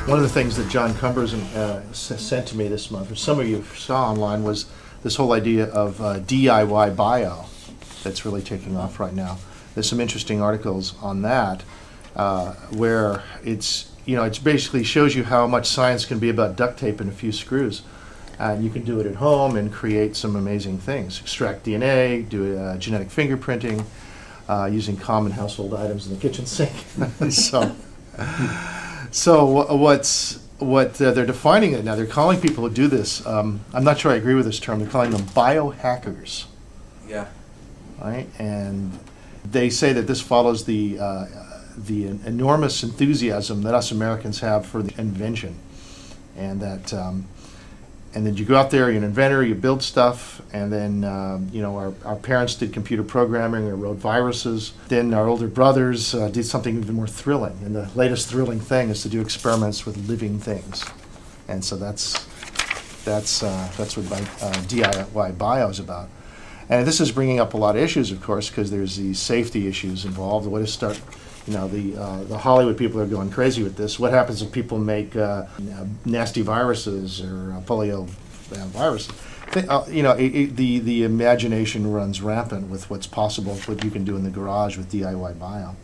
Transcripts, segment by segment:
One of the things that John Cumbers sent to me this month, which some of you saw online, was this whole idea of DIY bio that's really taking off right now. There's some interesting articles on that where it's basically shows you how much science can be about duct tape and a few screws. And you can do it at home and create some amazing things. Extract DNA, do genetic fingerprinting, using common household items in the kitchen sink. So what they're defining it now, they're calling people who do this, I'm not sure I agree with this term, they're calling them biohackers. Yeah. Right? And they say that this follows the enormous enthusiasm that us Americans have for the invention. And that and then you go out there, you're an inventor, you build stuff, and then our parents did computer programming or wrote viruses. Then our older brothers did something even more thrilling, and the latest thrilling thing is to do experiments with living things. And so that's what DIY bio is about. And this is bringing up a lot of issues, of course, because there's the safety issues involved. What is the Hollywood people are going crazy with this. What happens if people make nasty viruses or polio viruses? The imagination runs rampant with what's possible, what you can do in the garage with DIY bio.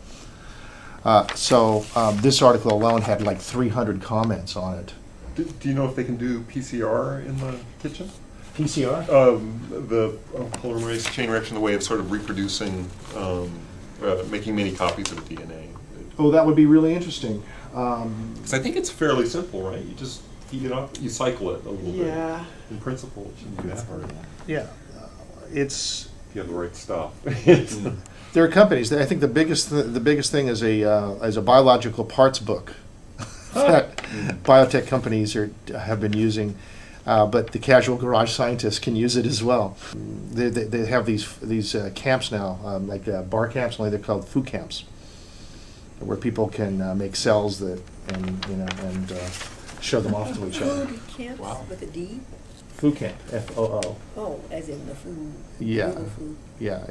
So this article alone had like 300 comments on it. Do you know if they can do PCR in the kitchen? PCR? The polymerase chain reaction, the way of sort of reproducing, making many copies of DNA. Oh, that would be really interesting. Because I think it's fairly simple, right? You just heat it up, you cycle it a little bit. Yeah. In principle, it shouldn't be that hard. Yeah. It's... If you have the right stuff. There are companies. I think the biggest thing is a biological parts book that biotech companies have been using. But the casual garage scientists can use it as well. They have these camps now, like bar camps, only they're called food camps, where people can make cells and show them off to each other. Food camps with a D? Food camp, F-O-O. Oh, as in the food. Yeah, food. yeah.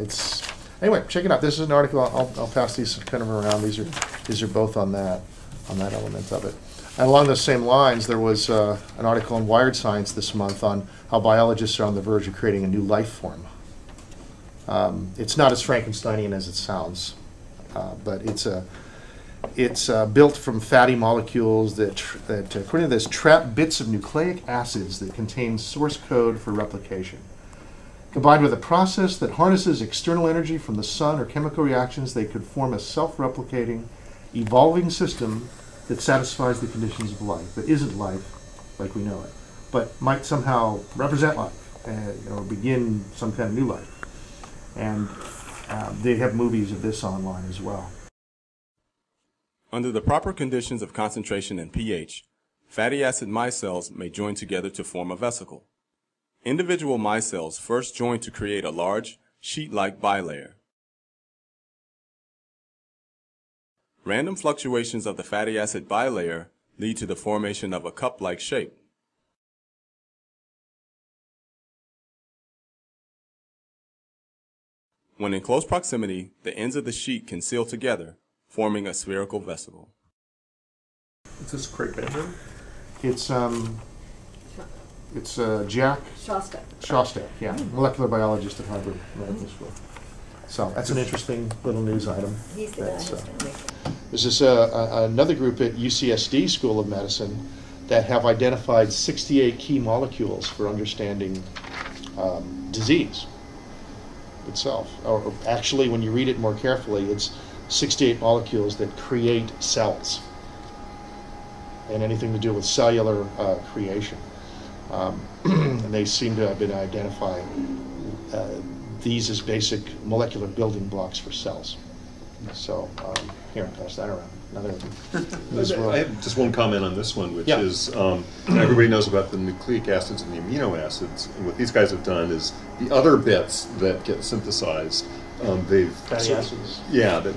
Anyway, check it out. This is an article. I'll pass these kind of around. These are both on that element of it. And along those same lines, there was an article in Wired Science this month on how biologists are on the verge of creating a new life form. It's not as Frankensteinian as it sounds, but it's built from fatty molecules that according to this, trap bits of nucleic acids that contain source code for replication. Combined with a process that harnesses external energy from the sun or chemical reactions, they could form a self-replicating, evolving system that satisfies the conditions of life, that isn't life like we know it, but might somehow represent life or begin some kind of new life. And they have movies of this online as well. Under the proper conditions of concentration and pH, fatty acid micelles may join together to form a vesicle. Individual micelles first join to create a large, sheet-like bilayer. Random fluctuations of the fatty acid bilayer lead to the formation of a cup-like shape. When in close proximity, the ends of the sheet can seal together, forming a spherical vesicle. Is this Craig Bender? It's Jack Shostak, yeah, molecular biologist at Harvard Medical School. So that's an interesting little news item. He's the guy. There's this another group at UCSD School of Medicine that have identified 68 key molecules for understanding disease itself. Or actually, when you read it more carefully, it's 68 molecules that create cells and anything to do with cellular creation. And they seem to have been identifying these as basic molecular building blocks for cells. So here, I'll pass that around. I have just one comment on this one, which is everybody knows about the nucleic acids and the amino acids, and what these guys have done is the other bits that get synthesized, they've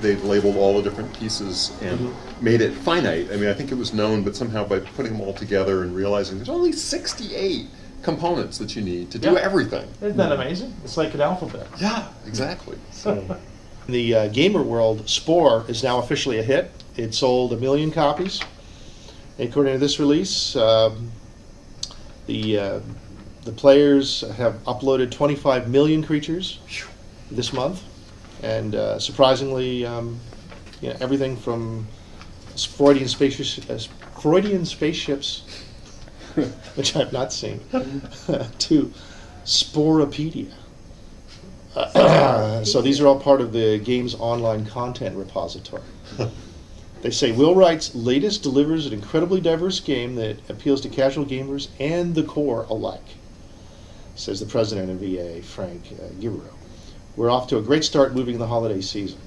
they've labeled all the different pieces and made it finite. I mean, I think it was known, but somehow by putting them all together and realizing there's only 68 components that you need to do everything. Isn't that amazing? It's like an alphabet. Yeah, exactly. So. In the gamer world, Spore is now officially a hit. It sold 1 million copies. According to this release, the players have uploaded 25 million creatures this month, and surprisingly, everything from Freudian spaceships, which I've not seen, to Sporepedia. So these are all part of the game's online content repository. They say Wheelwright's latest delivers an incredibly diverse game that appeals to casual gamers and the core alike, says the president of VA, Frank Gibero. We're off to a great start moving the holiday season.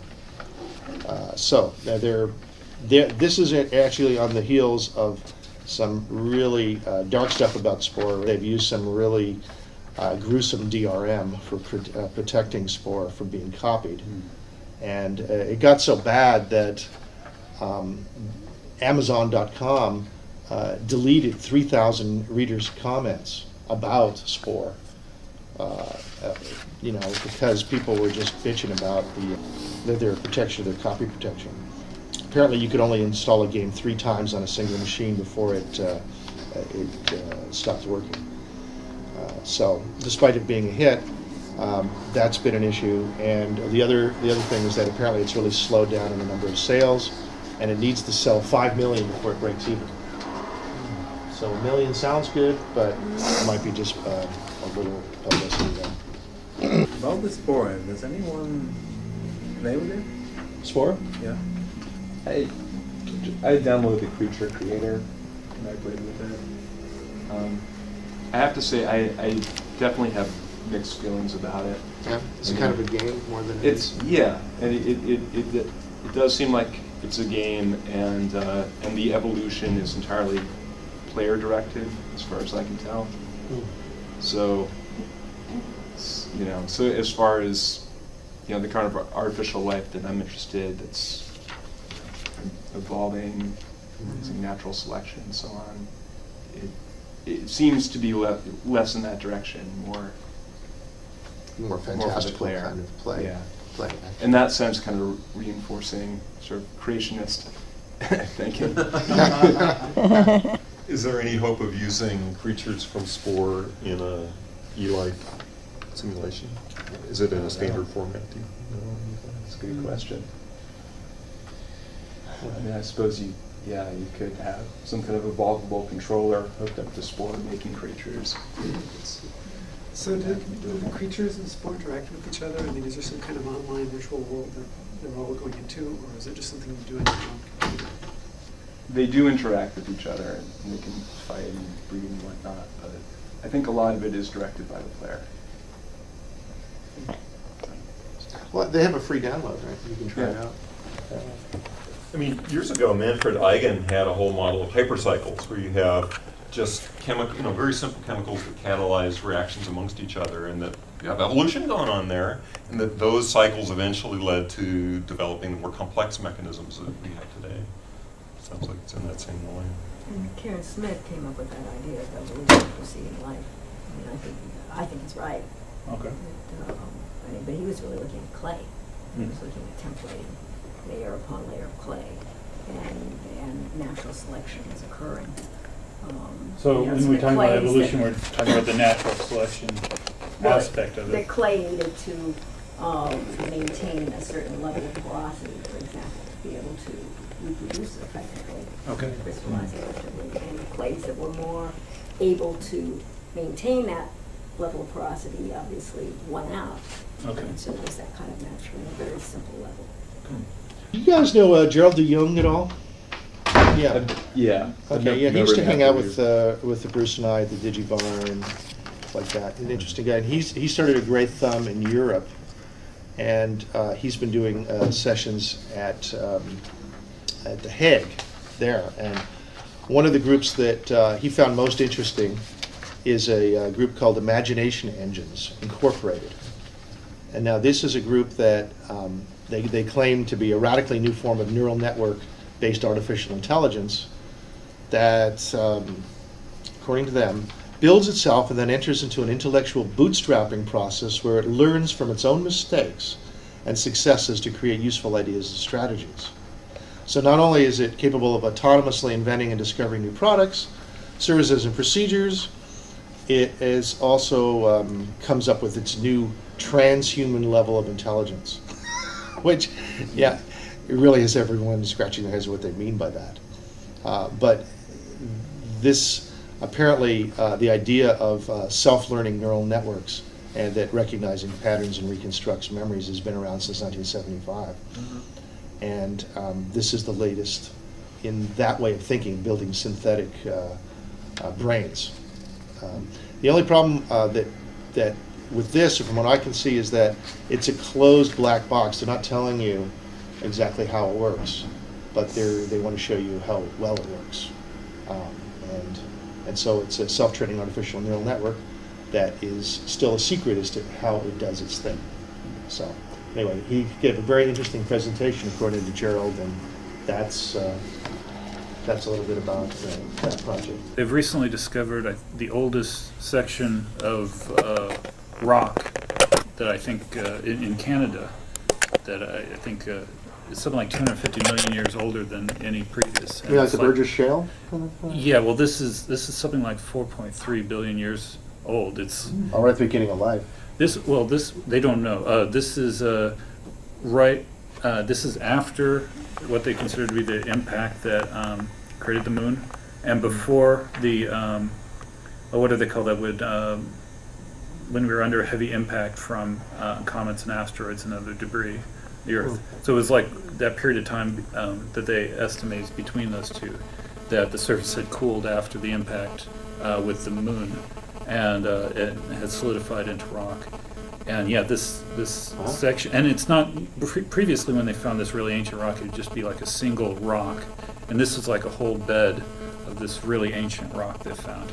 So this is actually on the heels of some really dark stuff about Spore. They've used some really gruesome DRM for protecting Spore from being copied. And it got so bad that Amazon.com deleted 3,000 readers' comments about Spore, because people were just bitching about their protection, their copy protection. Apparently, you could only install a game 3 times on a single machine before it stopped working. So, despite it being a hit, that's been an issue. And the other thing is that apparently it's really slowed down in the number of sales, and it needs to sell 5 million before it breaks even. So 1 million sounds good, but it might be just a little publicity there. About the Spore, does anyone play with it? Spore? Yeah. I downloaded the Creature Creator and I played with it. I have to say I definitely have mixed feelings about it. Yeah, it's kind of a game more than yeah, and it does seem like it's a game, and the evolution is entirely player directed as far as I can tell. So so as far as the kind of artificial life that I'm interested, that's evolving using natural selection and so on, it seems to be less in that direction, more fantastical player. kind of play. Yeah. Play. In that sense, kind of reinforcing sort of creationist thinking. Is there any hope of using creatures from Spore in a e-life simulation? Is it in a standard format? That's a good question. I mean, I suppose you could have some kind of evolvable controller hooked up to Spore making creatures. So do the creatures in Spore interact with each other? I mean, is there some kind of online virtual world that they're all going into, or is it just something you do in your own computer? They do interact with each other, and they can fight and breed and whatnot, but I think a lot of it is directed by the player. Well, they have a free download, right? You can try it out. I mean, years ago, Manfred Eigen had a whole model of hypercycles where you have just very simple chemicals that catalyze reactions amongst each other, and that you have evolution going on there, and that those cycles eventually led to developing the more complex mechanisms that we have today. Sounds like it's in that same line. And Karen Smith came up with that idea of evolution preceding life. I mean, I think he's right. Okay. But he was really looking at clay. He was looking at templating layer upon layer of clay, and natural selection is occurring. So when we're talking about evolution, we're talking about the natural selection aspect of it. The clay needed to maintain a certain level of porosity, for example, to be able to reproduce effectively, crystallize effectively. And the clays that were more able to maintain that level of porosity obviously won out. Okay. And so there's that kind of natural, a very simple level. You guys know Gerald de Jong at all? Yeah. Yeah. Okay. Yeah, he used to hang out with the Bruce and I at the Digibar and like that. An interesting guy. And he started a great thumb in Europe, and he's been doing sessions at The Hague there. And one of the groups that he found most interesting is a group called Imagination Engines Incorporated. And now this is a group that they claim to be a radically new form of neural network-based artificial intelligence that, according to them, builds itself and then enters into an intellectual bootstrapping process where it learns from its own mistakes and successes to create useful ideas and strategies. So not only is it capable of autonomously inventing and discovering new products, services, and procedures, it is also comes up with its new transhuman level of intelligence, which, yeah, it really has everyone scratching their heads what they mean by that. But this, apparently, the idea of self-learning neural networks and that recognizing patterns and reconstructs memories has been around since 1975. Mm-hmm. And this is the latest in that way of thinking, building synthetic brains. The only problem that with this, from what I can see, is that it's a closed black box. They're not telling you exactly how it works, but they want to show you how well it works. And so it's a self-training artificial neural network that is still a secret as to how it does its thing. So anyway, he gave a very interesting presentation according to Gerald, and that's a little bit about that project. They've recently discovered the oldest section of rock that I think in Canada that I think is something like 250 million years older than any previous. You like the Burgess Shale? Yeah, well, this is something like 4.3 billion years old. It's right at the beginning of life. This they don't know. This is this is after what they consider to be the impact that created the moon, and before the what do they call that? When we were under a heavy impact from comets and asteroids and other debris, the Earth. So it was like that period of time that they estimate is between those two, that the surface had cooled after the impact with the moon, and it had solidified into rock. And yeah, this section, and it's not, previously when they found this really ancient rock, it would just be like a single rock, and this is like a whole bed of this really ancient rock they found.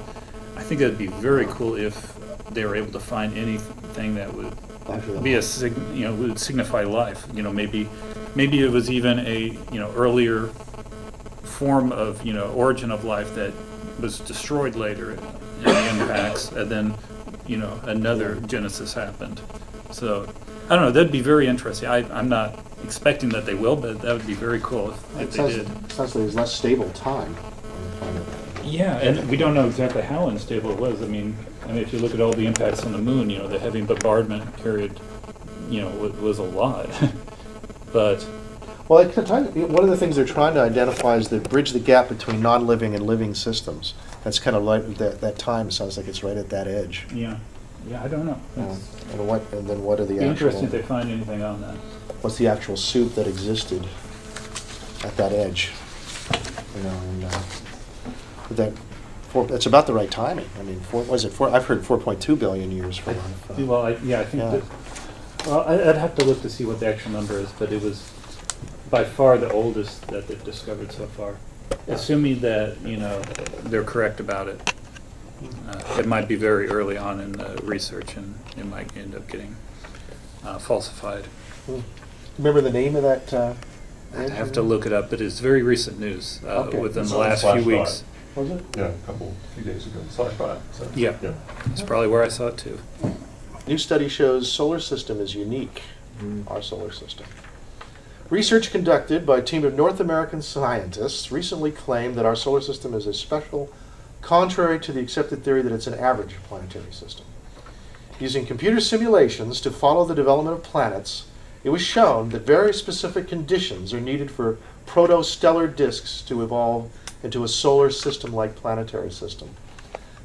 I think it'd be very cool if they were able to find anything that would be would signify life. Maybe it was even a earlier form of origin of life that was destroyed later in the impacts, and then another genesis happened. So I don't know. That'd be very interesting. I'm not expecting that they will, but that would be very cool if they did. It sounds like there's less stable time. Yeah, and we don't know exactly how unstable it was. I mean, if you look at all the impacts on the moon, the heavy bombardment period, was a lot. But well, one of the things they're trying to identify is to bridge the gap between non-living and living systems. That's kind of like that time. Sounds like it's right at that edge. Yeah, I don't know. And then what are the actual? Interesting if they find anything on that. What's the actual soup that existed at that edge? It's about the right timing. I mean, I've heard 4.2 billion years for life. Well, I think that. Well, I'd have to look to see what the actual number is, but it was by far the oldest that they've discovered so far. Yeah. Assuming that they're correct about it, it might be very early on in the research, and it might end up getting falsified. Remember the name of that? I'd have to look it up, but it's very recent news within the last few weeks. Was it? Yeah, a few days ago. /5. So. Yeah, that's probably where I saw it too. New study shows solar system is unique. Our solar system. Research conducted by a team of North American scientists recently claimed that our solar system is a special, contrary to the accepted theory that it's an average planetary system. Using computer simulations to follow the development of planets, it was shown that very specific conditions are needed for protostellar disks to evolve into a solar system-like planetary system.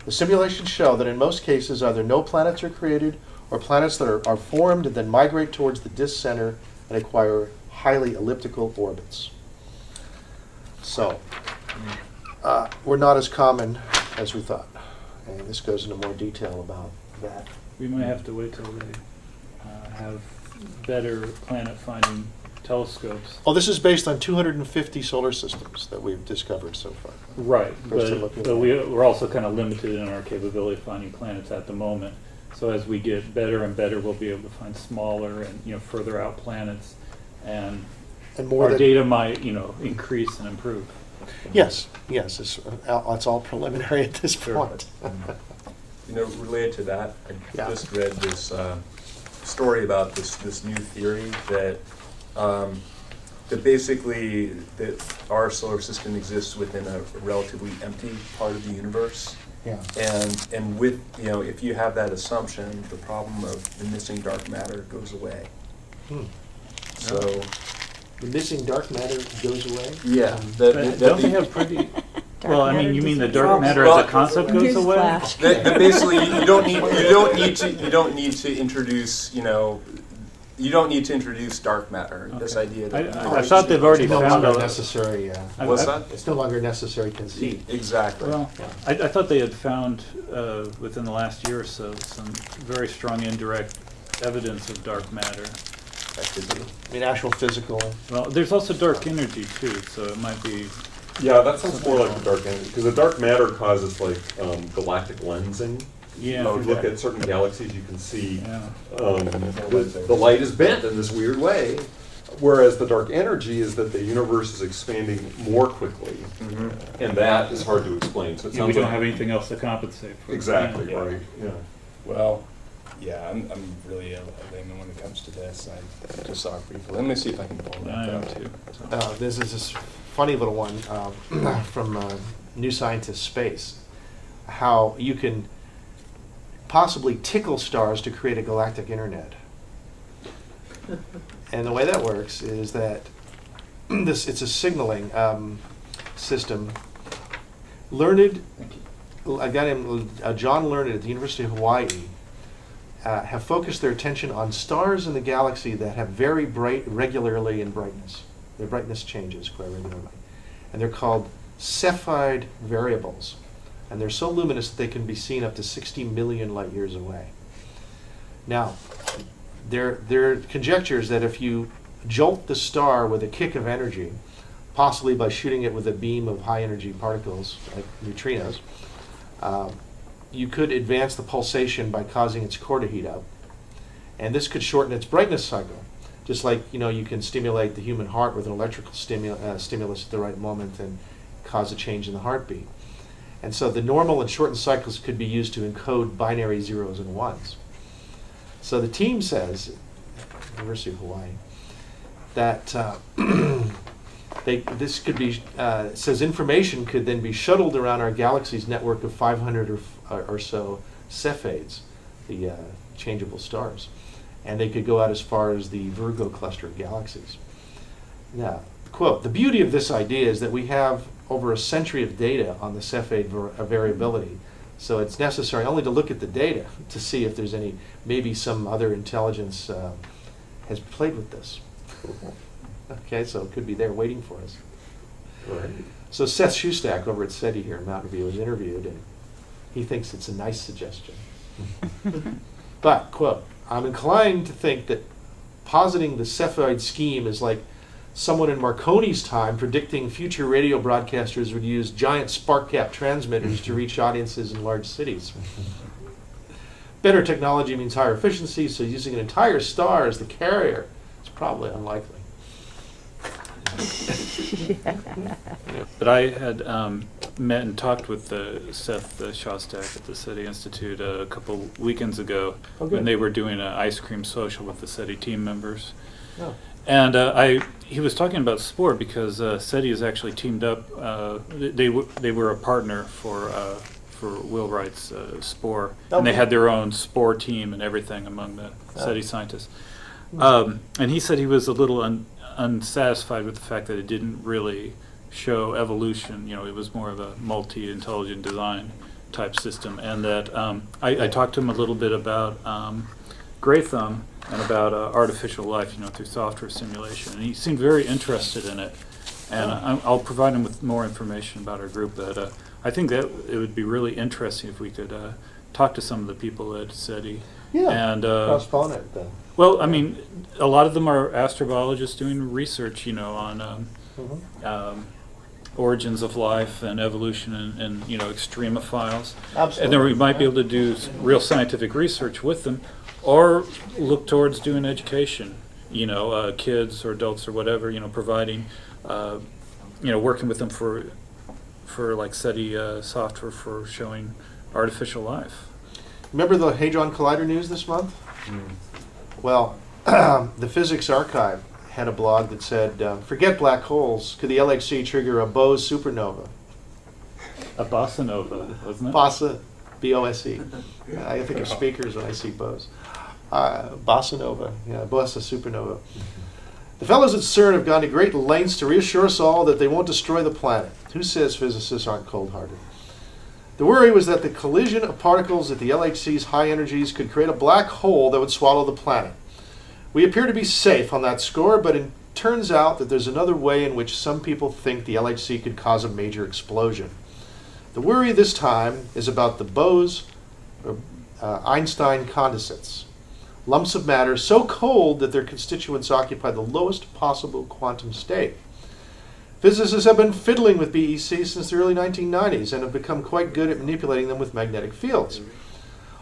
The simulations show that in most cases either no planets are created or planets that are formed and then migrate towards the disk center and acquire highly elliptical orbits. So, we're not as common as we thought. And this goes into more detail about that. We might have to wait till they have better planet-finding telescopes. Oh, this is based on 250 solar systems that we've discovered so far. Right, but we're also kind of limited in our capability of finding planets at the moment. So as we get better and better, we'll be able to find smaller and further out planets, and more our data might increase and improve. Yes, it's all preliminary at this point. Related to that, I just read this story about this new theory that that basically that our solar system exists within a relatively empty part of the universe. Yeah. And with, if you have that assumption, the problem of the missing dark matter goes away. So the missing dark matter goes away? Yeah. Don't they have pretty... Well, I mean, you mean the dark matter as a concept goes away? That basically, you don't need to introduce, you don't need to introduce dark matter. Okay. This idea that I thought they've already found a necessary. What's that? It's no longer necessary conceit. Exactly. Well, I thought they had found within the last year or so some very strong indirect evidence of dark matter. That could be. I mean, actual physical. Well, there's also dark energy too, so it might be. Yeah, that sounds more like the dark energy, because the dark matter causes like galactic lensing. Yeah. If you look at certain galaxies, you can see the light is bent in this weird way, whereas the dark energy is that the universe is expanding more quickly, and that is hard to explain. So it sounds we don't like have anything else to compensate for. Exactly, right. Yeah. Well, yeah, I'm really a layman when it comes to this. I just saw it briefly. Let me see if I can pull that I am up. too. This is this funny little one from New Scientist Space, how you can possibly tickle stars to create a galactic internet. And the way that works is that it's a signaling system. A guy named John Learned at the University of Hawaii have focused their attention on stars in the galaxy that have very bright regularly in brightness. Their brightness changes quite regularly. And they're called Cepheid variables. And they're so luminous that they can be seen up to 60 million light years away. Now, there are conjectures that if you jolt the star with a kick of energy, possibly by shooting it with a beam of high energy particles like neutrinos, you could advance the pulsation by causing its core to heat up. And this could shorten its brightness cycle. Just like you can stimulate the human heart with an electrical stimulus at the right moment and cause a change in the heartbeat. And so the normal and shortened cycles could be used to encode binary zeros and ones. So the team says, University of Hawaii, that this could be, says information could then be shuttled around our galaxy's network of 500 or so Cepheids, the changeable stars. And they could go out as far as the Virgo cluster of galaxies. Now, quote, the beauty of this idea is that we have over a century of data on the Cepheid variability. So it's necessary only to look at the data to see if there's maybe some other intelligence has played with this. Okay, so it could be there waiting for us. Right. So Seth Shustak over at SETI here in Mountain View was interviewed, and he thinks it's a nice suggestion. But, quote, I'm inclined to think that positing the Cepheid scheme is like someone in Marconi's time predicting future radio broadcasters would use giant spark gap transmitters to reach audiences in large cities. Better technology means higher efficiency, so using an entire star as the carrier is probably unlikely. But I had met and talked with Seth Shostak at the SETI Institute a couple weekends ago when they were doing an ice cream social with the SETI team members. Oh. And he was talking about Spore because SETI has actually teamed up. They were a partner for Wheelwright's Spore, and they had their own Spore team and everything among the SETI scientists. And he said he was a little unsatisfied with the fact that it didn't really show evolution. It was more of a multi-intelligent design type system, and that I talked to him a little bit about Gray Thumb and about artificial life, through software simulation, and he seemed very interested in it. And I'll provide him with more information about our group. That I think that it would be really interesting if we could talk to some of the people at SETI. Yeah, and postpone it then. Well, I mean, a lot of them are astrobiologists doing research, on origins of life and evolution and extremophiles. Absolutely. And then we might be able to do real scientific research with them, or look towards doing education, kids or adults or whatever, providing, working with them for like SETI software for showing artificial life. Remember the Hadron Collider news this month? Well, the Physics Archive had a blog that said, forget black holes, could the LHC trigger a Bose supernova? A bossa nova, wasn't it? Bossa, B-O-S-E. I think of speakers when I see Bose. Bossa nova, yeah, Bossa supernova. The fellows at CERN have gone to great lengths to reassure us all that they won't destroy the planet. Who says physicists aren't cold-hearted? The worry was that the collision of particles at the LHC's high energies could create a black hole that would swallow the planet. We appear to be safe on that score, but it turns out that there's another way in which some people think the LHC could cause a major explosion. The worry this time is about the Bose or Einstein condensates, lumps of matter so cold that their constituents occupy the lowest possible quantum state. Physicists have been fiddling with BEC since the early 1990s and have become quite good at manipulating them with magnetic fields.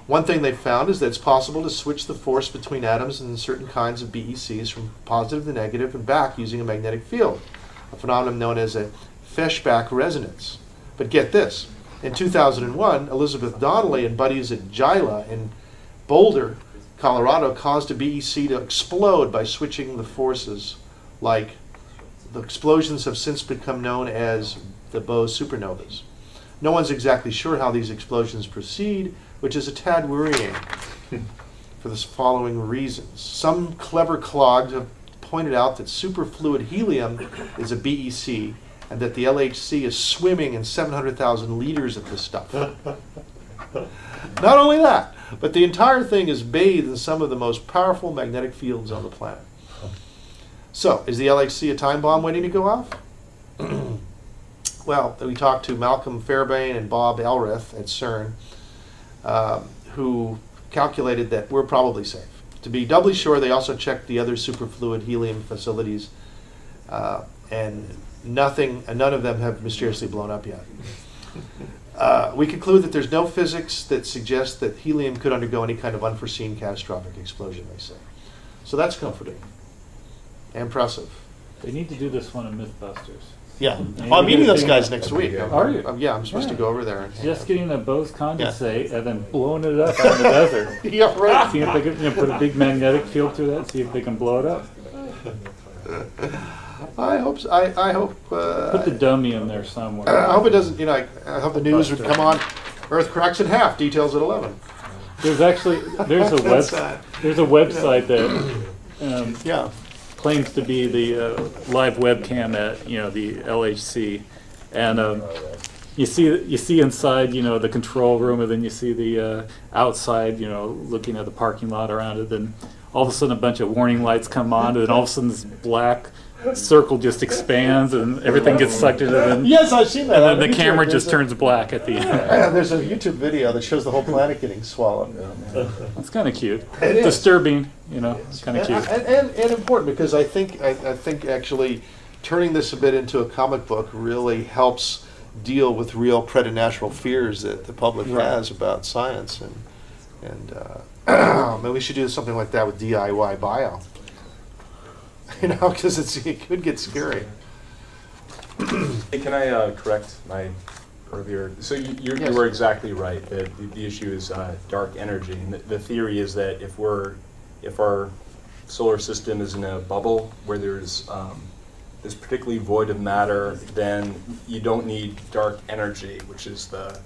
One thing they've found is that it's possible to switch the force between atoms in certain kinds of BECs from positive to negative and back using a magnetic field, a phenomenon known as a Feshbach resonance. But get this, in 2001, Elizabeth Donnelly and buddies at Gila in Boulder, Colorado, caused a BEC to explode by switching the forces. Like the explosions have since become known as the Bose supernovas. No one's exactly sure how these explosions proceed, which is a tad worrying for the following reasons. Some clever clogs have pointed out that superfluid helium is a BEC and that the LHC is swimming in 700,000 liters of this stuff. Not only that, but the entire thing is bathed in some of the most powerful magnetic fields on the planet. So, is the LHC a time bomb waiting to go off? Well, we talked to Malcolm Fairbairn and Bob Elrith at CERN, who calculated that we're probably safe. To be doubly sure, they also checked the other superfluid helium facilities, and none of them have mysteriously blown up yet. We conclude that there's no physics that suggests that helium could undergo any kind of unforeseen catastrophic explosion, they say. So that's comforting. Impressive. They need to do this one in Mythbusters. Yeah. Well, I'm meeting those guys next week. Are you? Yeah, I'm supposed to go over there. Just getting a Bose condensate and then blowing it up in the desert. Yeah, right. See if they can put a big magnetic field through that, see if they can blow it up. I hope so. I hope. Put the dummy in there somewhere. I hope it doesn't, I hope the news would come on. Earth cracks in half, details at 11. There's a website that Yeah. claims to be the live webcam at the LHC, and you see inside the control room, and then you see the outside looking at the parking lot around it. Then all of a sudden a bunch of warning lights come on, and then all of a sudden this black circle just expands and everything gets sucked into it. Yes, I've seen that. And then the camera just turns black at the end. There's a YouTube video that shows the whole planet getting swallowed. That's kind of cute. It is. Disturbing, it's kind of cute. And important, because I think actually turning this a bit into a comic book really helps deal with real preternatural fears that the public has about science, and maybe we should do something like that with DIY bio. Because it could get scary. Hey, can I correct my earlier? So you were exactly right. The issue is dark energy. And the theory is that if our solar system is in a bubble where there's this particularly void of matter, then you don't need dark energy, which is the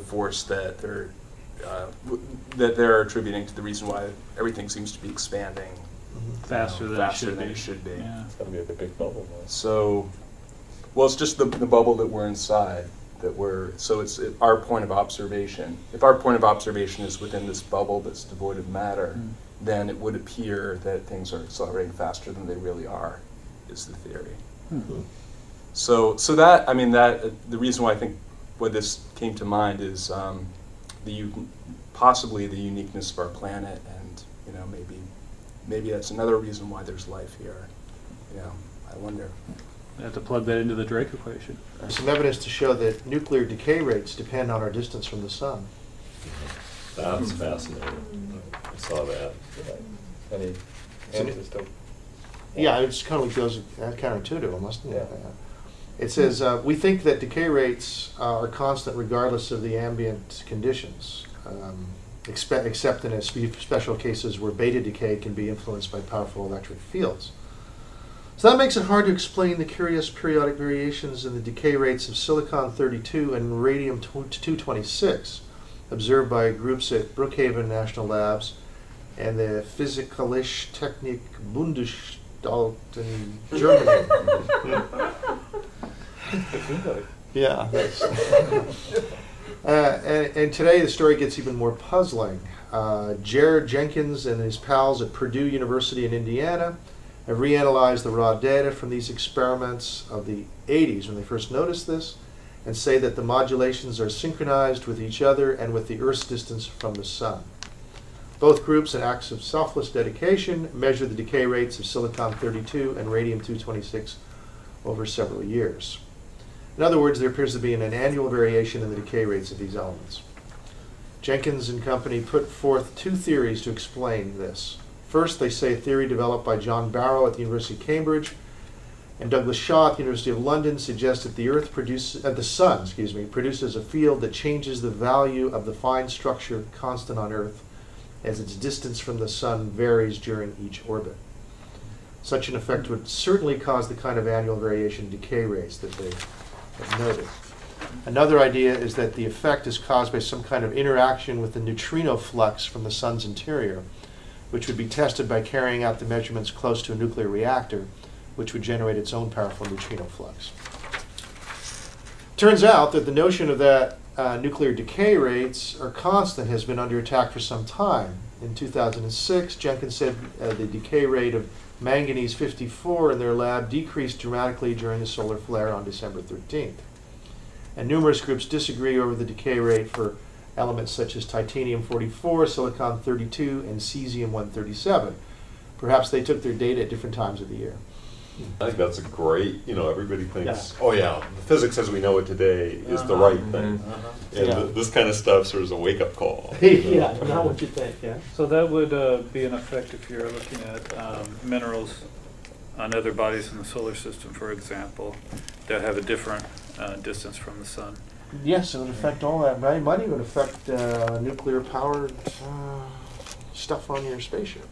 force that they're attributing to the reason why everything seems to be expanding Faster than it should be. Yeah. It's going to be like a big bubble. So, it's just the bubble that we're inside. It's our point of observation. If our point of observation is within this bubble that's devoid of matter, then it would appear that things are accelerating faster than they really are, is the theory. Mm-hmm. So that the reason why I think what this came to mind is possibly the uniqueness of our planet, and maybe that's another reason why there's life here. I wonder. You have to plug that into the Drake equation. There's some evidence to show that nuclear decay rates depend on our distance from the sun. That's fascinating. I saw that. Any answers to? Yeah, it kind of goes counterintuitive almost. Yeah. It says, we think that decay rates are constant regardless of the ambient conditions, except in special cases where beta decay can be influenced by powerful electric fields. So that makes it hard to explain the curious periodic variations in the decay rates of silicon-32 and radium-226 observed by groups at Brookhaven National Labs and the Physikalische Technik Bundesanstalt in Germany. Yeah. And today the story gets even more puzzling. Jared Jenkins and his pals at Purdue University in Indiana have reanalyzed the raw data from these experiments of the 80s when they first noticed this, and say that the modulations are synchronized with each other and with the Earth's distance from the Sun. Both groups, in acts of selfless dedication, measure the decay rates of silicon-32 and radium-226 over several years. In other words, there appears to be an annual variation in the decay rates of these elements. Jenkins and company put forth two theories to explain this. First, they say a theory developed by John Barrow at the University of Cambridge and Douglas Shaw at the University of London suggests that the Sun produces a field that changes the value of the fine structure constant on Earth as its distance from the Sun varies during each orbit. Such an effect would certainly cause the kind of annual variation in decay rates that they have noted. Another idea is that the effect is caused by some kind of interaction with the neutrino flux from the Sun's interior, which would be tested by carrying out the measurements close to a nuclear reactor, which would generate its own powerful neutrino flux. Turns out that the notion of that nuclear decay rates are constant has been under attack for some time. In 2006, Jenkins said the decay rate of manganese-54 in their lab decreased dramatically during the solar flare on December 13th. And numerous groups disagree over the decay rate for elements such as titanium-44, silicon-32, and cesium-137. Perhaps they took their data at different times of the year. I think that's a great, everybody thinks, oh yeah, the physics as we know it today is the right thing. And this kind of stuff sort of is a wake-up call. Yeah, not what you think, yeah. So that would be an effect if you're looking at minerals on other bodies in the solar system, for example, that have a different distance from the Sun. Yes, it would affect all that, right? It might even affect nuclear-powered stuff on your spaceship.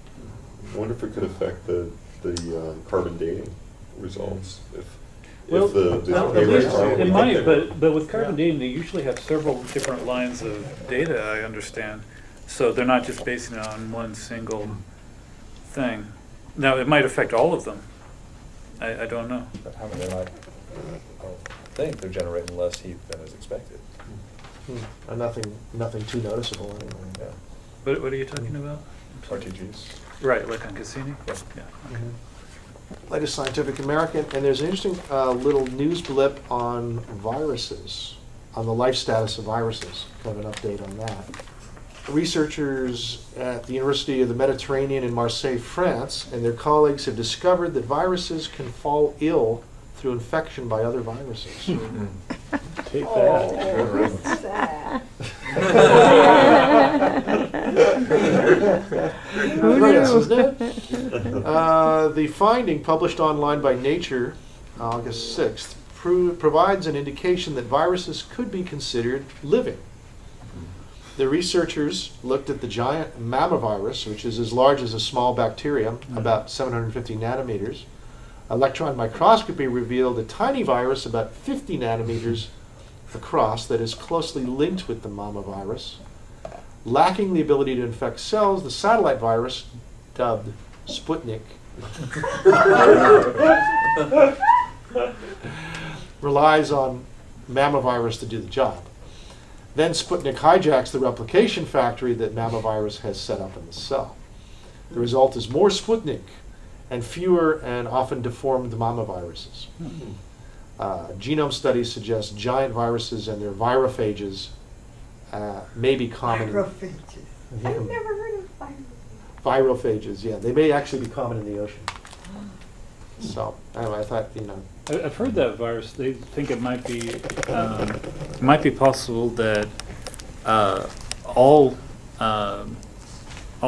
I wonder if it could affect the carbon dating results. It might, but with carbon dating, they usually have several different lines of data, I understand. So they're not just basing it on one single thing. Now, it might affect all of them. I don't know. But how many might think they're generating less heat than is expected? Nothing too noticeable anyway. Yeah. What are you talking about? RTGs. Right, like on Cassini? Yes. Yeah. Okay. Latest Scientific American, and there's an interesting little news blip on viruses, on the life status of viruses. Kind of an update on that. Researchers at the University of the Mediterranean in Marseille, France, and their colleagues have discovered that viruses can fall ill through infection by other viruses. Take that. What's that? The finding, published online by Nature, August 6th, provides an indication that viruses could be considered living. The researchers looked at the giant mammavirus, which is as large as a small bacterium, about 750 nanometers. Electron microscopy revealed a tiny virus about 50 nanometers across that is closely linked with the mammavirus. Lacking the ability to infect cells, the satellite virus, dubbed Sputnik, relies on mammavirus to do the job. Then Sputnik hijacks the replication factory that mammavirus has set up in the cell. The result is more Sputnik and fewer and often deformed mammaviruses. Genome studies suggest giant viruses and their virophages may be common. Virophages. I've never heard of virophages. Virophages, yeah. They may actually be common in the ocean. So, anyway, I thought, I've heard that virus. They think it might be possible that all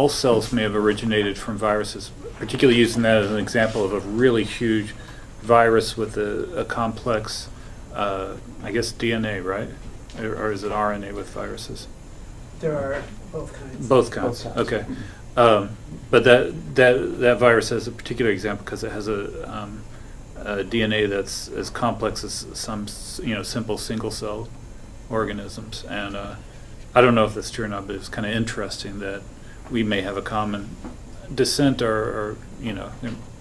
cells may have originated from viruses, particularly using that as an example of a really huge virus with a complex, I guess, DNA, right? Or is it RNA with viruses? There are both kinds. Both kinds. Both kinds. Okay. But that virus has a particular example because it has a DNA that's as complex as some simple single cell organisms, and I don't know if that's true or not, but it's kind of interesting that we may have a common descent or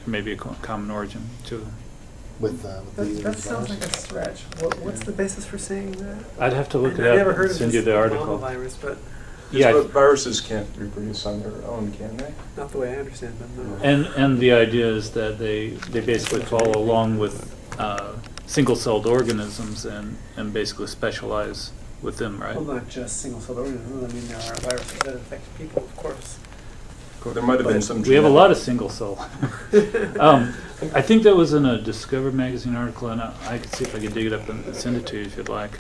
maybe a common origin to them. That sounds like a stretch. What's the basis for saying that? I'd have to look it I up never heard and of send this you the article. virus, but Yeah, But viruses can't reproduce on their own, can they? not the way I understand them. No. and the idea is that they basically follow along with single-celled organisms and basically specialize with them, right? Well, not just single-celled organisms. I mean, there are viruses that affect people, of course. There might have been some. We have a lot of single-cell. I think that was in a Discover magazine article, and I could see if I could dig it up and send it to you if you'd like.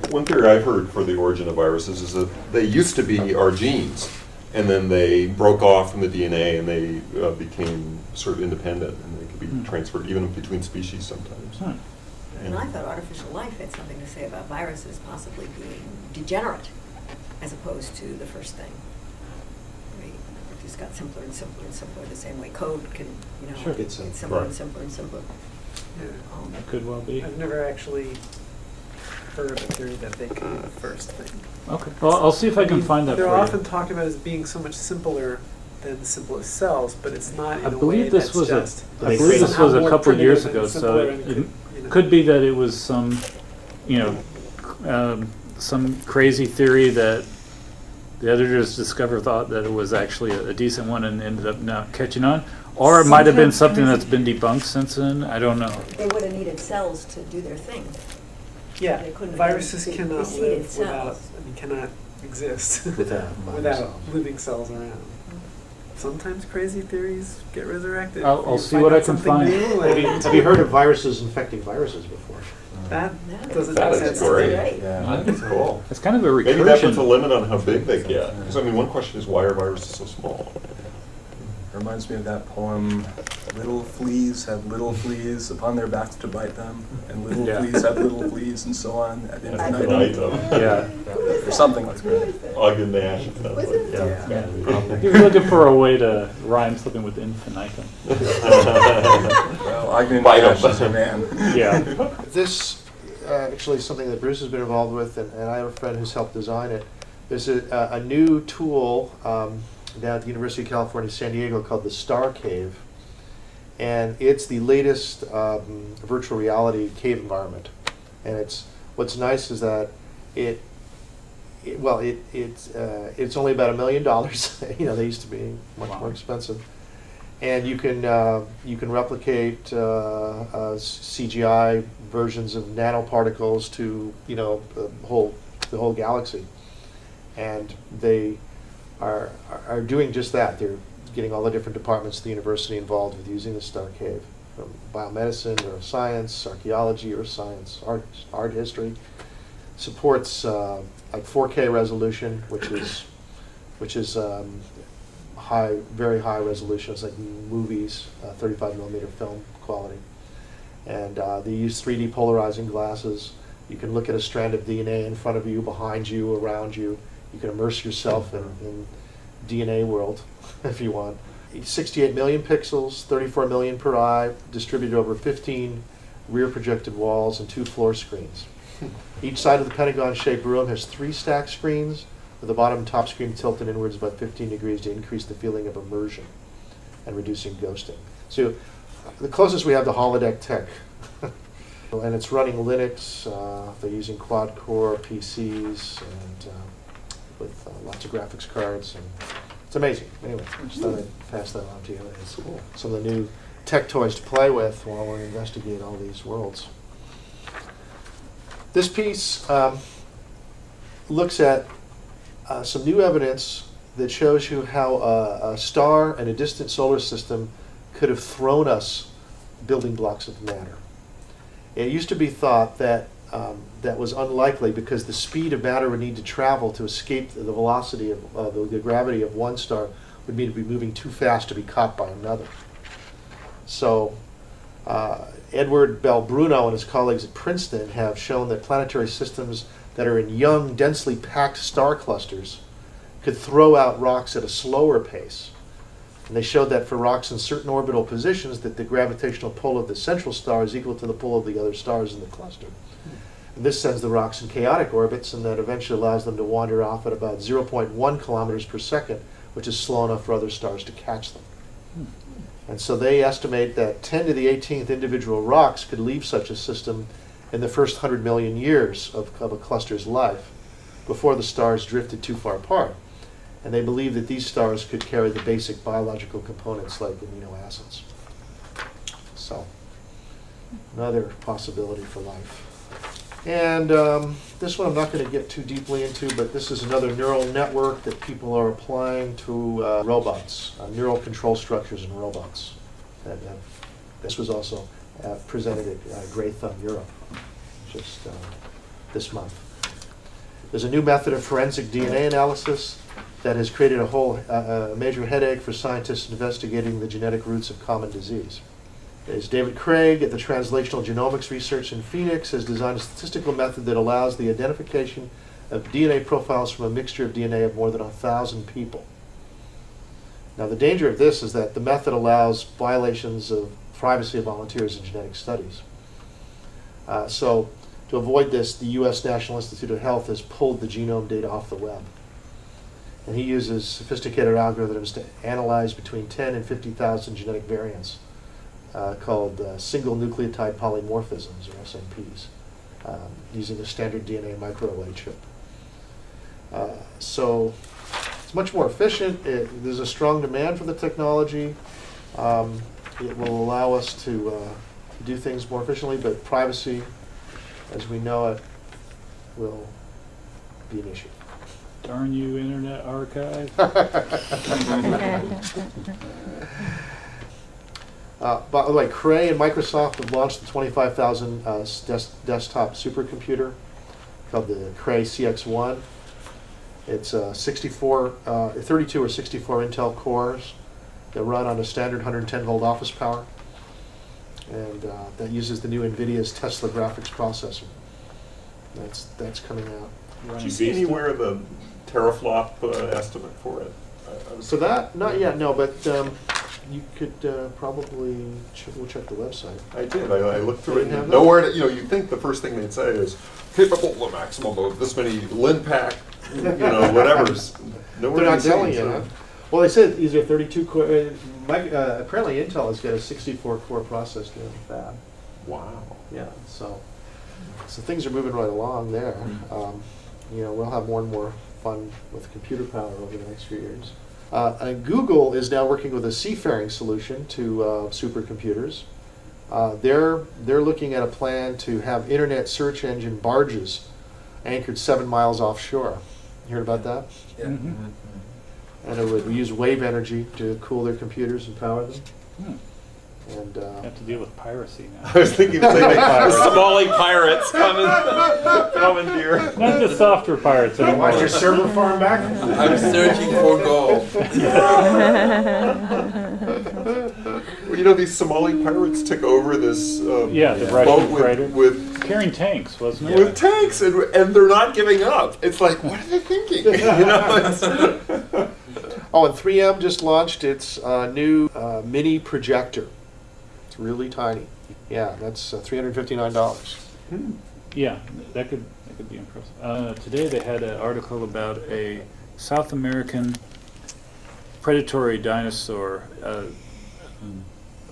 One theory I've heard for the origin of viruses is that they used to be our genes, and then they broke off from the DNA and they became sort of independent, and they could be transferred even between species sometimes. And I thought artificial life had something to say about viruses possibly being degenerate, as opposed to the first thing. It just got simpler and simpler and simpler, the same way code can, Sure. get simpler and simpler and simpler. Yeah. That could well be. I've never actually heard of a theory that they could be the first thing. Okay. Well, I'll see if I can find that for They're you. often talked about as being so much simpler than the simplest cells, but it's not in I a way believe this that's was just I believe this somehow was a more couple years primitive ago, and so simpler and it could be that it was some, some crazy theory that the editors thought that it was actually a decent one and ended up not catching on. Or it might have been something that's been debunked since then. I don't know. They would have needed cells to do their thing. Yeah, They couldn't have viruses been cannot preceded live cells. cannot exist Without without living cells around. Sometimes crazy theories get resurrected. I'll You see find what out I can something find. new Have you heard of viruses infecting viruses before? That doesn't That make is sense. great. Right. I think it's cool. It's kind of a recursion. Maybe that puts a limit on how big they get. Because I mean, one question is why are viruses so small? Reminds me of that poem, little fleas have little fleas upon their backs to bite them, and little fleas have little fleas, and so on, ad infinitum. Yeah. Or something like that. Ogden Nash. You're looking for a way to rhyme something with infinitum. Well, Ogden Nash is a man. Yeah. This actually is something that Bruce has been involved with, and I have a friend who's helped design it. There's a new tool down at the University of California, San Diego, called the Star Cave, and it's the latest virtual reality cave environment. And what's nice is that it's only about $1 million. They used to be much more expensive, and you can replicate CGI versions of nanoparticles to the whole galaxy, and they are doing just that. They're getting all the different departments of the university involved with using the Star Cave, from biomedicine, neuroscience, archaeology, earth science, art history. Supports like 4K resolution, which is very high resolution. It's like movies, 35mm film quality. And they use 3D polarizing glasses. You can look at a strand of DNA in front of you, behind you, around you. You can immerse yourself in DNA world if you want. 68 million pixels, 34 million per eye, distributed over 15 rear projected walls and 2 floor screens. Each side of the pentagon-shaped room has 3 stacked screens, with the bottom and top screen tilted inwards about 15 degrees to increase the feeling of immersion and reducing ghosting. So the closest we have to holodeck tech. And it's running Linux. They're using quad-core PCs and with lots of graphics cards, and it's amazing. Anyway, I just thought I'd pass that on to you. It's cool. Some of the new tech toys to play with while we investigate all these worlds. This piece looks at some new evidence that shows you how a star and a distant solar system could have thrown us building blocks of matter. It used to be thought that that was unlikely because the speed of matter would need to travel to escape the velocity of the gravity of one star would mean to be moving too fast to be caught by another. So Edward Bell Bruno and his colleagues at Princeton have shown that planetary systems that are in young, densely packed star clusters could throw out rocks at a slower pace. And they showed that for rocks in certain orbital positions, that the gravitational pull of the central star is equal to the pull of the other stars in the cluster. And this sends the rocks in chaotic orbits, and that eventually allows them to wander off at about 0.1 kilometers per second, which is slow enough for other stars to catch them. And so they estimate that 10 to the 18th individual rocks could leave such a system in the first 100 million years of a cluster's life, before the stars drifted too far apart. And they believe that these stars could carry the basic biological components like amino acids. So, another possibility for life. And this one I'm not going to get too deeply into, but this is another neural network that people are applying to robots, neural control structures in robots. And this was also presented at Grey Thumb Europe just this month. There's a new method of forensic DNA analysis that has created a whole major headache for scientists investigating the genetic roots of common disease. As David Craig at the Translational Genomics Research in Phoenix has designed a statistical method that allows the identification of DNA profiles from a mixture of DNA of more than 1,000 people. Now the danger of this is that the method allows violations of privacy of volunteers in genetic studies. So to avoid this, the U.S. National Institute of Health has pulled the genome data off the web. And he uses sophisticated algorithms to analyze between 10 and 50,000 genetic variants called single nucleotide polymorphisms, or SNPs, using a standard DNA microarray chip. So it's much more efficient. There's a strong demand for the technology. It will allow us to do things more efficiently, but privacy, as we know it, will be an issue. Darn you, Internet Archive. By the way, Cray and Microsoft have launched the 25,000 desktop supercomputer called the Cray CX1. It's 32 or 64 Intel cores that run on a standard 110-volt office power, and that uses the new NVIDIA's Tesla graphics processor. That's coming out. Did you see anywhere the teraflop estimate for it? So that, not yet, no, but you could probably we'll check the website. I did. I looked through it. And nowhere, you'd think the first thing they'd say is capable of a maximum of this many LinPack, whatever's. They're not telling you, huh? Well, they said these are 32 core. Apparently, Intel has got a 64 core processor in the fab. Wow. Yeah. So things are moving right along there. We'll have more and more fun with computer power over the next few years. And Google is now working with a seafaring solution to supercomputers. They're looking at a plan to have internet search engine barges anchored 7 miles offshore. You heard about that? Yeah. Mm-hmm. And it would use wave energy to cool their computers and power them. And have to deal with piracy now. I was thinking the same thing. Somali pirates commandeer. Not the softer pirates anymore. watch your server farm back. I'm searching for gold. Well, these Somali pirates took over this the boat Russian freighter with carrying tanks, wasn't it? with tanks, and they're not giving up. It's like, what are they thinking? Oh, and 3M just launched its new mini projector. It's really tiny. Yeah, that's $359. Yeah, that could be impressive. Today they had an article about a South American predatory dinosaur,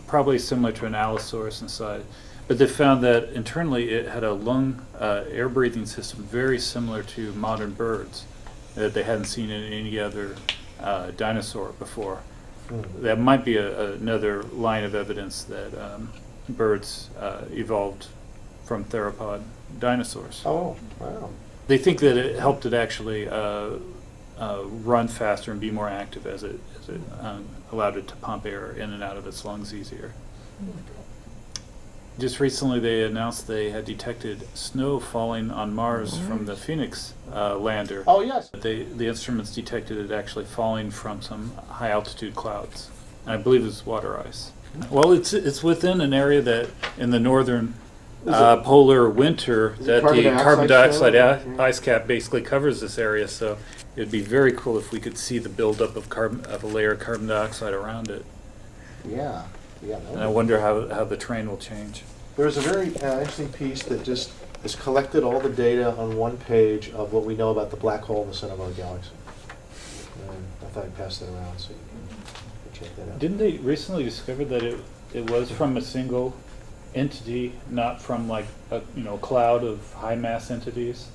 probably similar to an Allosaurus inside, but they found that internally it had a lung air breathing system very similar to modern birds that they hadn't seen in any other dinosaur before. That might be another line of evidence that birds evolved from theropod dinosaurs. Oh, wow. They think that it helped it actually run faster and be more active as it allowed it to pump air in and out of its lungs easier. Just recently they announced they had detected snow falling on Mars from the Phoenix lander. Oh, yes. The instruments detected it actually falling from some high altitude clouds. And I believe it's water ice. Well, it's within an area that in the northern polar winter that carbon the carbon dioxide dioxide show? ice cap basically covers this area. So it'd be very cool if we could see the buildup of a layer of carbon dioxide around it. Yeah, yeah. And I wonder how the terrain will change. There's a very interesting piece that just has collected all the data on one page of what we know about the black hole in the center of our galaxy. And I thought I'd pass that around so you can check that out. Didn't they recently discover that it was from a single entity, not from like a cloud of high mass entities?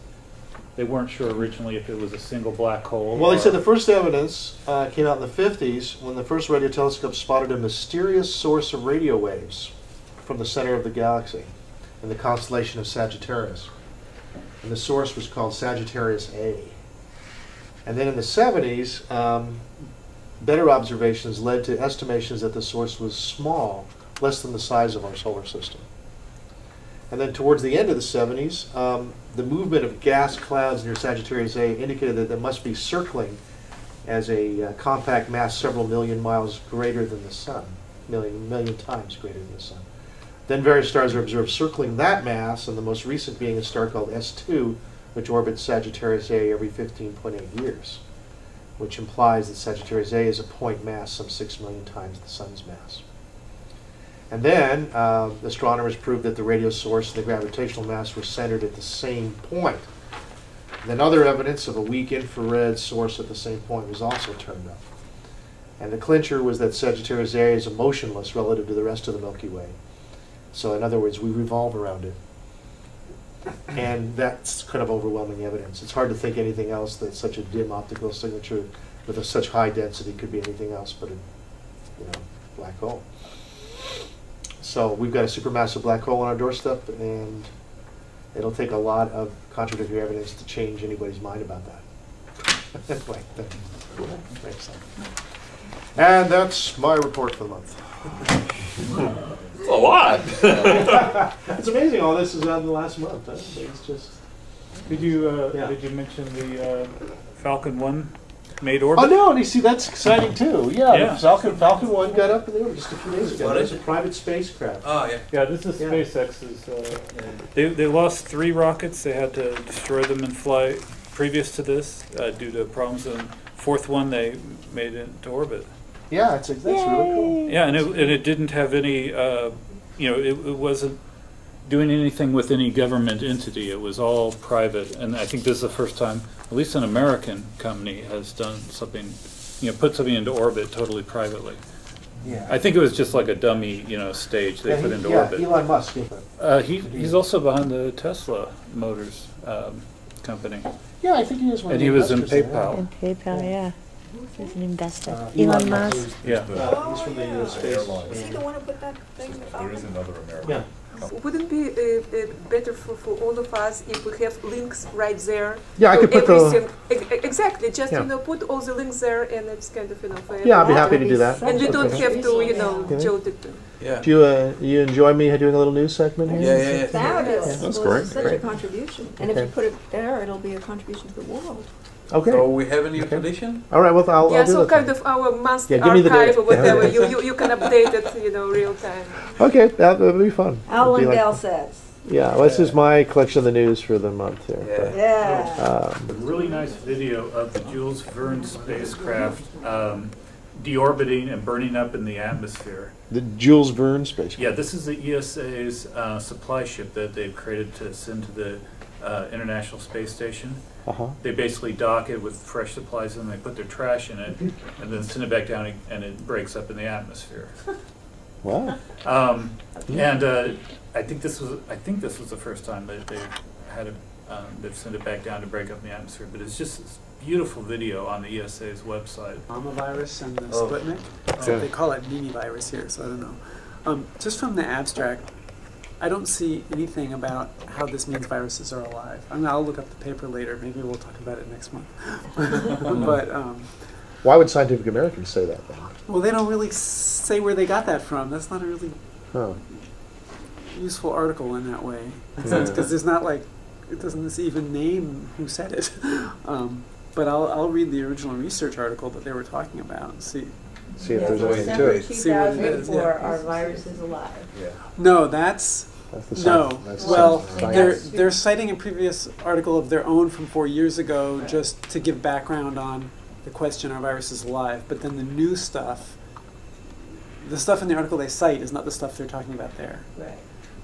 They weren't sure originally if it was a single black hole. Well, they said the first evidence came out in the 50s when the first radio telescope spotted a mysterious source of radio waves from the center of the galaxy in the constellation of Sagittarius. And the source was called Sagittarius A. And then in the 70s, better observations led to estimations that the source was small, less than the size of our solar system. And then towards the end of the 70s, the movement of gas clouds near Sagittarius A indicated that it must be circling as a compact mass several million miles greater than the Sun, million times greater than the Sun. Then various stars are observed circling that mass, and the most recent being a star called S2, which orbits Sagittarius A every 15.8 years, which implies that Sagittarius A is a point mass some 6 million times the Sun's mass. And then astronomers proved that the radio source and the gravitational mass were centered at the same point. And then other evidence of a weak infrared source at the same point was also turned up. And the clincher was that Sagittarius A is motionless relative to the rest of the Milky Way. So in other words, we revolve around it. And that's kind of overwhelming evidence. It's hard to think anything else that such a dim optical signature with such high density could be anything else but a black hole. So we've got a supermassive black hole on our doorstep, and it'll take a lot of contradictory evidence to change anybody's mind about that. Anyway, that's cool. Thanks. And that's my report for the month. It's a lot. It's amazing all this is out in the last month. It's just. Did you mention the Falcon 1 made orbit? Oh no! And you see, that's exciting too. Yeah, Yeah. Falcon 1 got up in the orbit just a few days ago. What It's is a it? private spacecraft. Oh, yeah. Yeah, this is Yeah. SpaceX's. They lost 3 rockets. They had to destroy them in flight previous to this due to problems. And 4th one they made it to orbit. Yeah, that's really cool. Yeah, and it didn't have any. It wasn't doing anything with any government entity. It was all private. And I think this is the first time, at least an American company has done something, put something into orbit totally privately. Yeah. I think it was just like a dummy, stage they put into orbit. Elon Musk. He's also behind the Tesla Motors company. Yeah, I think he is one. And of he the was in investors PayPal. In PayPal, yeah. He's an investor. Elon Elon Musk. Yeah. He's from the space. Is he the one who put that thing in the There is Falcon? another American. Yeah. Wouldn't it be better for all of us if we have links right there? Yeah, I to could put the- everything? Exactly, just, Yeah. put all the links there and it's kind of, for Yeah, I'd be everyone. happy to do that. And we don't Okay. have to, Okay. jolt it. Yeah. Do you enjoy me doing a little news segment here? Yeah. Fabulous. That's Well, great. it's such a contribution. And if Okay. you put it there, it'll be a contribution to the world. Okay. So we have a new Okay. tradition? All right. Well, I'll Yeah, do so that. kind then. of our monthly Yeah, give me the archive date. or whatever, Yeah. you can update it, real time. Okay, that'll be fun. Al It'll be like- Lundell says. Yeah, well, this is my collection of the news for the month here. Yeah. Yeah. A really nice video of the Jules Verne spacecraft deorbiting and burning up in the atmosphere. The Jules Verne spacecraft. Yeah, this is the ESA's supply ship that they've created to send to the International Space Station. Uh-huh. They basically dock it with fresh supplies and they put their trash in it and then send it back down and it breaks up in the atmosphere. Wow. And I think this was the first time that they had they've sent it back down to break up in the atmosphere. But it's just this beautiful video on the ESA's website. Virus and the Oh. Sputnik. So they call it Mimi virus here, so I don't know. Just from the abstract, I don't see anything about how this means viruses are alive. I'll look up the paper later. Maybe we'll talk about it next month. But Why would Scientific American say that then? well, they don't really say where they got that from. That's not a really Huh. useful article in that way, because there's not like it doesn't even name who said it. But I'll read the original research article that they were talking about and see. See if Yeah, there's so anything to December it. See what it is, 2004, yeah. our virus is alive. Yeah. No, that's That's the No. that's the Well, science. they're citing a previous article of their own from 4 years ago just to give background on the question, are viruses alive? But then the new stuff, the stuff in the article they cite is not the stuff they're talking about there. Right.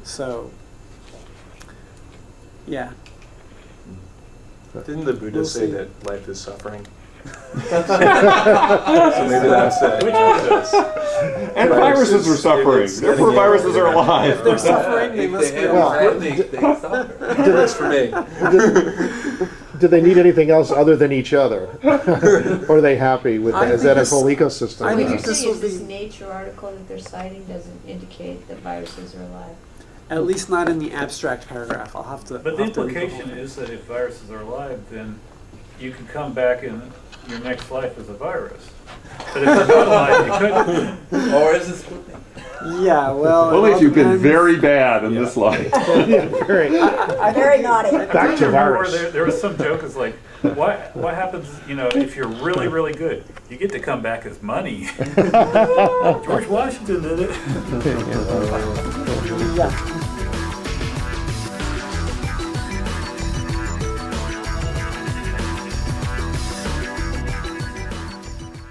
So, yeah. Didn't the Buddha We'll say see. that life is suffering? So maybe that's it. And viruses are suffering. Therefore, viruses are alive. If they're suffering, they must be alive. They suffer. That's for me. Do they need anything else other than each other? Or are they happy with that? Is that a whole ecosystem? I What think you're this saying will is this be- Nature article that they're citing doesn't indicate that viruses are alive. At least not in the abstract paragraph. I'll have to. But I'll the have to read whole implication thing. is that if viruses are alive, then you could come back in your next life as a virus. But if you're not alive, you couldn't. Or is this? Yeah, well. Only it if you've been depends. very bad in this life. Yeah, very. Very naughty. Back to virus. There was some joke is like, what happens, if you're really, really good? You get to come back as money. George Washington did it. Yeah.